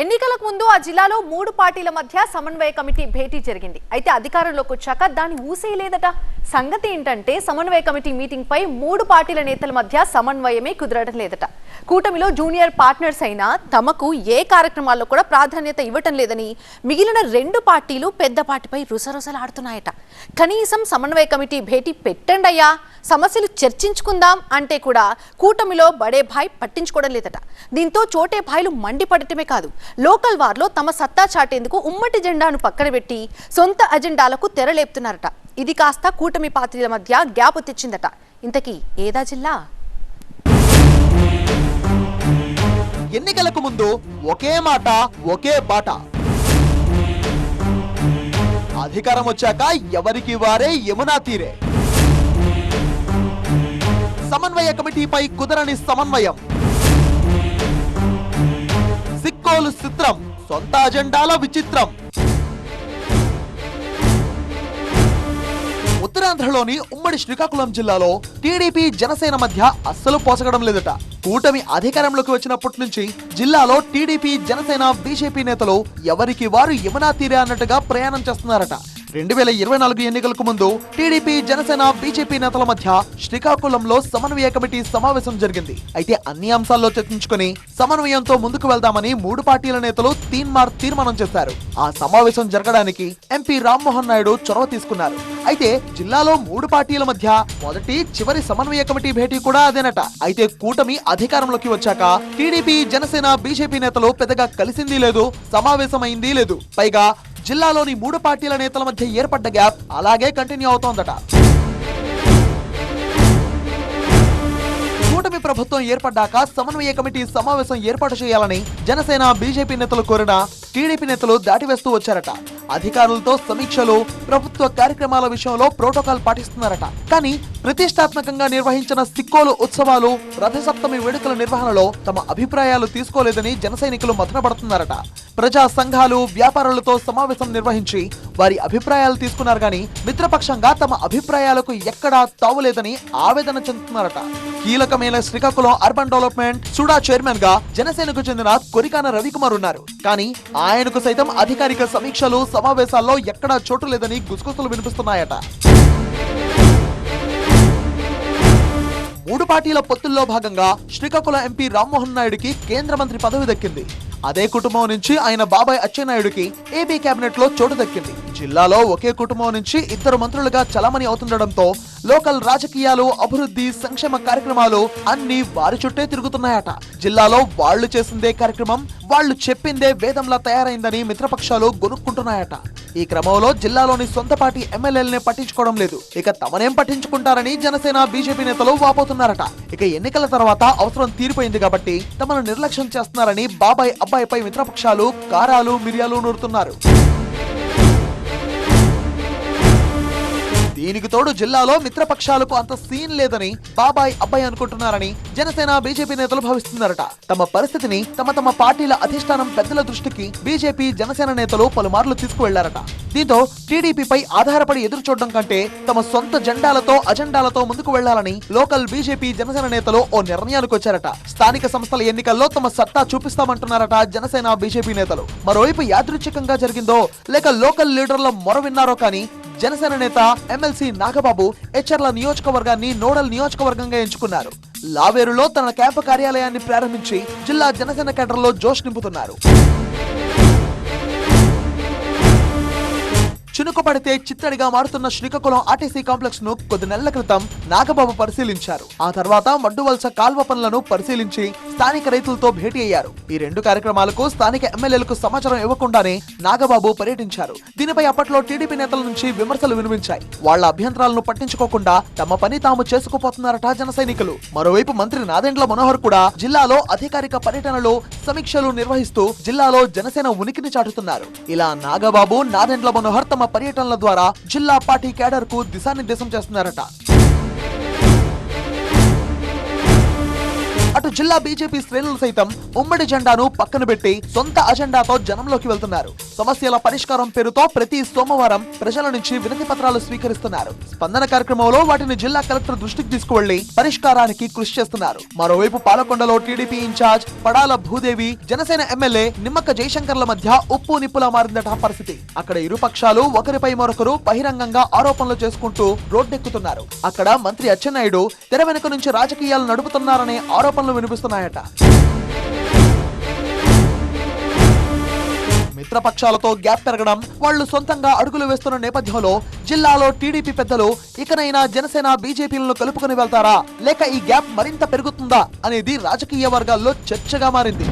ఎన్నికలకు ముందు ఆ జిల్లాలో 3 పార్టీల మధ్య సమన్వయ కమిటీ భేటీ జరిగింది. అయితే అధికారంలోకి వచ్చాక దాని ఊసేయలేదట. సంగతి ఏంటంటే సమన్వయ కమిటీ మీటింగ్ పై 3 పార్టీల నేతల మధ్య సమన్వయమే కుదరడం లేదట. కూటమిలో జూనియర్ పార్ట్నర్స్ అయినా తమకు ఏ కార్యక్రమాల్లో కూడా ప్రాధాన్యత ఇవ్వటం లేదని మిగిలిన 2 పార్టీలు పెద్ద పార్టీపై రుసరుసలాడుతున్నాయట. కనీసం సమన్వయ కమిటీ భేటీ పెట్టండయ్యా, సమస్యలు చర్చించుకుందాం అంటే కూడా కూటమిలో బడే భాయ్ పట్టించుకోవడం లేదట. దీంతో చోటే భాయ్లు మండిపడటమే కాదు, లోకల్ వార్లో తమ సత్తా చాటేందుకు ఉమ్మటి జెండాను పక్కన పెట్టి సొంత అజెండాలకు తెరలేపుతున్నారట. ఇది కాస్త కూటమి పార్టీల మధ్య గ్యాప్ తెచ్చిందట. ఇంతకీ ఏదా జిల్లా? ఎన్నికలకు ముందు ఒకే మాట ఒకే బాట, అధికారం వచ్చాక ఎవరికి వారే యమునా తీరే. సమన్వయ కమిటీపై కుదరని సమన్వయం, సిక్కోలు చిత్రం, సొంత అజెండాల విచిత్రం. ఉత్తరాంధ్రలోని ఉమ్మడి శ్రీకాకుళం జిల్లాలో టీడీపీ జనసేన మధ్య అస్సలు పోసగడం లేదట. కూటమి అధికారంలోకి వచ్చినప్పటి నుంచి జిల్లాలో టీడీపీ జనసేన బీజేపీ నేతలు ఎవరికి వారు యమునా తీరే అన్నట్టుగా ప్రయాణం చేస్తున్నారట. 2024 ఎన్నికలకు ముందు టీడీపీ జనసేన బీజేపీ నేతల మధ్య శ్రీకాకుళంలో సమన్వయ కమిటీ సమావేశం జరిగింది. అయితే అన్ని అంశాల్లో చర్చించుకుని సమన్వయంతో ముందుకు వెళ్దామని 3 పార్టీల నేతలు తీర్మానం చేశారు. ఆ సమావేశం జరగడానికి ఎంపీ రామ్మోహన్ నాయుడు చొరవ తీసుకున్నారు. అయితే జిల్లాలో 3 పార్టీల మధ్య మొదటి చివరి సమన్వయ కమిటీ భేటీ కూడా అదేనట. అయితే కూటమి అధికారంలోకి వచ్చాక టీడీపీ జనసేన బీజేపీ నేతలు పెద్దగా కలిసింది లేదు, సమావేశమైంది లేదు. పైగా జిల్లాలోని 3 పార్టీల నేతల మధ్య ఏర్పడ్డ గ్యాప్ అలాగే కంటిన్యూ అవుతోందట. కూటమి ప్రభుత్వం ఏర్పడ్డాక సమన్వయ కమిటీ సమావేశం ఏర్పాటు చేయాలని జనసేన బీజేపీ నేతలు కోరినా టీడీపీ నేతలు దాటివేస్తూ వచ్చారట. అధికారులతో సమీక్షలు, ప్రభుత్వ కార్యక్రమాల విషయంలో ప్రోటోకాల్ పాటిస్తున్నారట. కానీ ప్రతిష్టాత్మకంగా నిర్వహించిన సిక్కోలు ఉత్సవాలు, రథసప్తమి వేడుకల నిర్వహణలో తమ అభిప్రాయాలు తీసుకోలేదని జన సైనికులు మథనపడుతున్నారట. ప్రజా సంఘాలు, వ్యాపారులతో సమావేశం నిర్వహించి వారి అభిప్రాయాలు తీసుకున్నారు గాని మిత్రపక్షంగా తమ అభిప్రాయాలకు ఎక్కడా తావులేదని ఆవేదన చెందుతున్నారట. కీలకమైన Srikakulam urban development SUDA chairman గా జనసేనకు చెందిన కొరికాన రవికుమార్ ఉన్నారు. కానీ ఆయనకు సైతం అధికారిక సమీక్షలు, సమావేశాల్లో ఎక్కడా చోటు లేదని గుసగుసలు వినిపిస్తున్నాయట. 3 పార్టీల పొత్తుల్లో భాగంగా శ్రీకాకుళం ఎంపీ రామ్మోహన్ నాయుడుకి కేంద్ర మంత్రి పదవి దక్కింది. అదే కుటుంబం నుంచి ఆయన బాబాయ్ అచ్చెన్నాయుడుకి ఏపీ కేబినెట్ లో చోటు దక్కింది. జిల్లాలో ఒకే కుటుంబం నుంచి 2 మంత్రులుగా చలామణి అవుతుండటంతో లోకల్ రాజకీయాలు, అభివృద్ధి, సంక్షేమ కార్యక్రమాలు అన్ని వారి చుట్టే తిరుగుతున్నాయట. జిల్లాలో వాళ్లు చేసిందే కార్యక్రమం, వాళ్లు చెప్పిందే వేదంలా తయారైందని మిత్రపక్షాలు గొనుక్కుంటున్నాయట. ఈ క్రమంలో జిల్లాలోని సొంత పార్టీ ఎమ్మెల్యేలనే పట్టించుకోవడం లేదు. ఇక తమనేం పట్టించుకుంటారని జనసేన బీజేపీ నేతలు వాపోతున్నారట. ఇక ఎన్నికల తర్వాత అవసరం తీరిపోయింది కాబట్టి తమను నిర్లక్ష్యం చేస్తున్నారని బాబాయ్ అబ్బాయిపై మిత్రపక్షాలు కారాలు, మిరియాలు నూరుతున్నారు. దీనికి తోడు జిల్లాలో మిత్రపక్షాలకు అంత సీన్ లేదని బాబాయ్ అబ్బాయి అనుకుంటున్నారని జనసేన బీజేపీ నేతలు భావిస్తున్నారట. తమ పరిస్థితిని తమ పార్టీల అధిష్టానం పెద్దల దృష్టికి బీజేపీ, జనసేన నేతలు పలుమార్లు తీసుకువెళ్లారట. దీంతో టీడీపీపై ఆధారపడి ఎదురు చూడడం కంటే తమ సొంత జెండాలతో, అజెండాలతో ముందుకు వెళ్లాలని లోకల్ బీజేపీ, జనసేన నేతలు ఓ నిర్ణయానికి వచ్చారట. స్థానిక సంస్థల ఎన్నికల్లో తమ సత్తా చూపిస్తామంటున్నారట జనసేన బీజేపీ నేతలు. మరోవైపు యాదృచ్ఛికంగా జరిగిందో లేక లోకల్ లీడర్ల మొర విన్నారో కానీ జనసేన నేత ఎమ్మెల్సీ నాగబాబు ఎచ్చర్ల నియోజకవర్గాన్ని నోడల్ నియోజకవర్గంగా ఎంచుకున్నారు. లావేరులో తన క్యాంపు కార్యాలయాన్ని ప్రారంభించి జిల్లా జనసేన కేడర్లో జోష్ నింపుతున్నారు. చినుకుపడితే చిత్తడిగా మారుతున్న శ్రీకాకుళం ఆర్టీసీ కాంప్లెక్స్ ను కొద్ది నెలల క్రితం నాగబాబు పరిశీలించారు. ఆ తర్వాత మడ్డువలస కాల్వ పనులను పరిశీలించి స్థానిక రైతులతో భేటీ అయ్యారు. ఈ 2 కార్యక్రమాలకు స్థానిక ఎమ్మెల్యేలకు సమాచారం ఇవ్వకుండానే నాగబాబు పర్యటించారు. దీనిపై అప్పట్లో టీడీపీ నేతల నుంచి విమర్శలు వినిపించాయి. వాళ్ల అభ్యంతరాలను పట్టించుకోకుండా తమ పని తాము చేసుకుపోతున్నారట జన సైనికులు. మరోవైపు మంత్రి నాదెండ్ల మనోహర్ కూడా జిల్లాలో అధికారిక పర్యటనలు, సమీక్షలు నిర్వహిస్తూ జిల్లాలో జనసేన ఉనికిని చాటుతున్నారు. ఇలా నాగబాబు, నాదెండ్ల మనోహర్ తమ పర్యటనల ద్వారా జిల్లా పార్టీ కేడర్ కు దిశానిర్దేశం చేస్తున్నారట. అటు జిల్లా బీజేపీ శ్రేణులు సైతం ఉమ్మడి జెండాను పక్కన పెట్టి సొంత అజెండాతో జనంలోకి వెళ్తున్నారు. సమస్యల పరిష్కారం పేరుతో ప్రతి సోమవారం ప్రజల నుంచి వినతి పత్రాలు స్వీకరిస్తున్నారు. స్పందన కార్యక్రమంలో వాటిని జిల్లా కలెక్టర్ దృష్టికి తీసుకువెళ్లి పరిష్కారానికి కృషి చేస్తున్నారు. మరోవైపు పాలకొండలో TDP in-charge Padala Bhudevi, Janasena MLA Nimmakka జయశంకర్ల మధ్య ఉప్పు నిప్పులా మారిందట పరిస్థితి. అక్కడ ఇరు పక్షాలు ఒకరిపై మరొకరు బహిరంగంగా ఆరోపణలు చేసుకుంటూ రోడ్డెక్కుతున్నారు. అక్కడ మంత్రి అచ్చెన్నాయుడు తెర వెనుక నుంచి రాజకీయాలు నడుపుతున్నారనే ఆరోపణలు వినిపిస్తున్నాయట. మిత్రపక్షాలతో గ్యాప్ పెరగడం, వాళ్లు సొంతంగా అడుగులు వేస్తున్న నేపథ్యంలో జిల్లాలో టీడీపీ పెద్దలు ఇకనైనా జనసేన బీజేపీలను కలుపుకొని వెళ్తారా లేక ఈ గ్యాప్ మరింత పెరుగుతుందా అనేది రాజకీయ వర్గాల్లో చర్చగా మారింది.